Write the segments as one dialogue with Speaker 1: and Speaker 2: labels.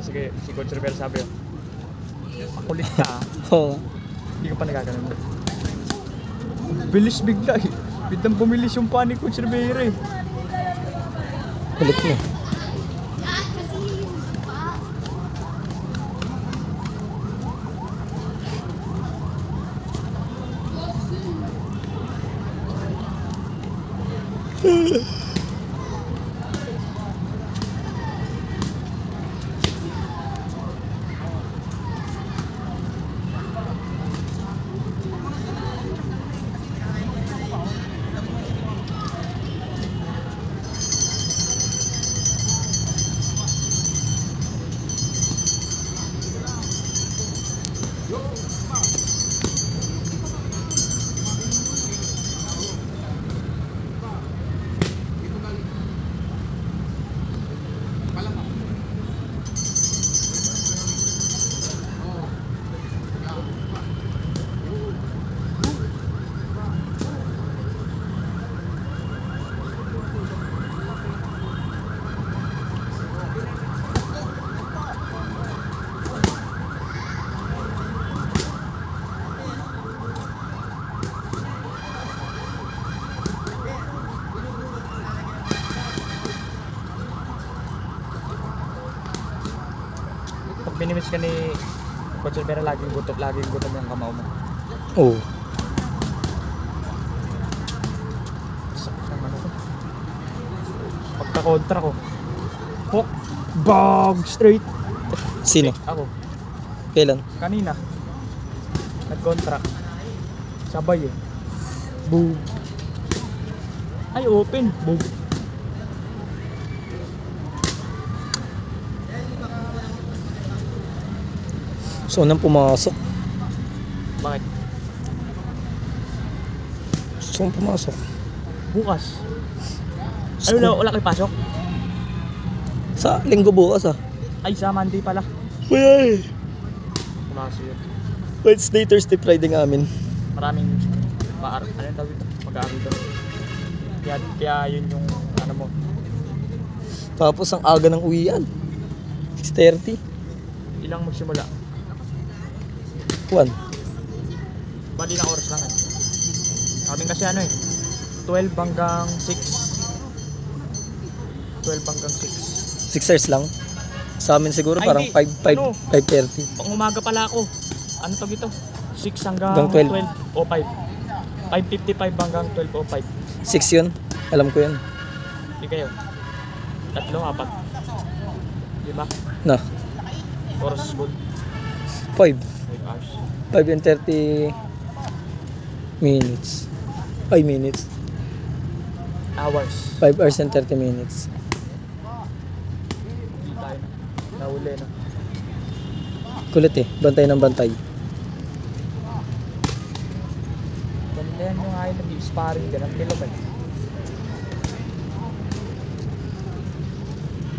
Speaker 1: Tapos si Coach Rivera sabi yun, makulit ka ah.
Speaker 2: Oo.
Speaker 1: Hindi ka pa nagaganon. Bilis bigla eh. Biglang bumilis yung pa ni Coach Rivera eh.
Speaker 2: Kulit mo.
Speaker 1: Pag minimiss ka ni Coach Rivera, laging gutom yung kamao mo.
Speaker 2: Oo.
Speaker 1: Sakit ng ano ko. Pagka-kontra ko, hook, bag, straight.
Speaker 2: Sino?
Speaker 1: Ako,
Speaker 2: Kailan?
Speaker 1: kanina, nag-kontra. Sabay eh. Boom. Ay, open. Boom.
Speaker 2: So, unang pumasok.
Speaker 1: Bakit?
Speaker 2: So, pumasok.
Speaker 1: Bukas. Ano na, wala kayo pasok?
Speaker 2: Sa linggo bukas ah.
Speaker 1: Ay, sa Monday pala.
Speaker 2: Uy!
Speaker 1: Pumasok yun.
Speaker 2: Wednesday, Thursday, Friday ng amin.
Speaker 1: Maraming ano yung tawag ito? Mag-aaral doon. Kaya yun yung ano mo.
Speaker 2: Tapos ang aga ng uwian. 6:30.
Speaker 1: Ilang magsimula?
Speaker 2: 1.
Speaker 1: Bali na oras lang eh. Kaming kasi ano eh. 12 hanggang 6. 12 hanggang 6.
Speaker 2: 6 hours lang. Sa amin siguro
Speaker 1: Ay,
Speaker 2: parang
Speaker 1: hindi.
Speaker 2: 5,
Speaker 1: Ano?
Speaker 2: 5:30.
Speaker 1: Pang umaga pala ako. Ano to ito? 6 hanggang
Speaker 2: Hanggang
Speaker 1: 12 o 5. 5:55 hanggang 12 o 5.
Speaker 2: 6 yun. Alam ko yun.
Speaker 1: Hindi kayo. 3, 4. Diba?
Speaker 2: Na.
Speaker 1: Oras school.
Speaker 2: 5.
Speaker 1: 5 hours.
Speaker 2: 5 and 30 minutes. Ay, minutes.
Speaker 1: Hours.
Speaker 2: 5 hours and 30 minutes.
Speaker 1: Hindi tayo na. Nahuli na.
Speaker 2: Kulit eh. Bantay ng bantay.
Speaker 1: Ganyan yung ayaw nag-sparring. Ganun kilo ba?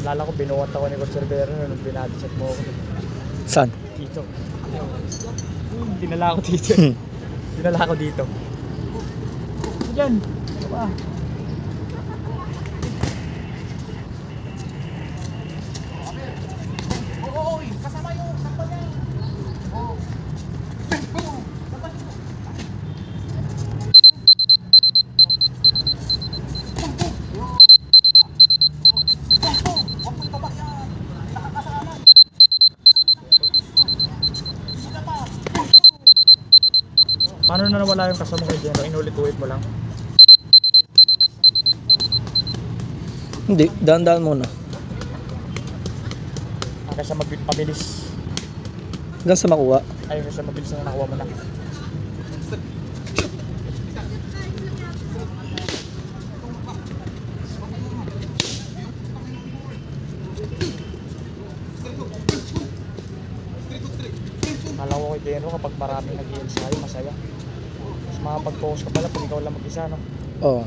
Speaker 1: Alala ko, binuwat ako ni Coach Rivera nung binadisat mo ako.
Speaker 2: Saan?
Speaker 1: Dito. Dinala ako dito. Dinala ako dito. Diyan. Diba? Paano na nawala yung kasama ko dyan? Inulit-ulit mo lang.
Speaker 2: Hindi. Dahan-dahan muna.
Speaker 1: Hanggang sa pabilis.
Speaker 2: Hanggang sa makuha.
Speaker 1: Ay, hanggang sa mabilis na nakuha mo na. Kala ko kay Denro kapag maraming nag-i-ensayo, masaya. Mas makapag-focus ka pala pag ikaw lang mag-isa, no?
Speaker 2: Oo.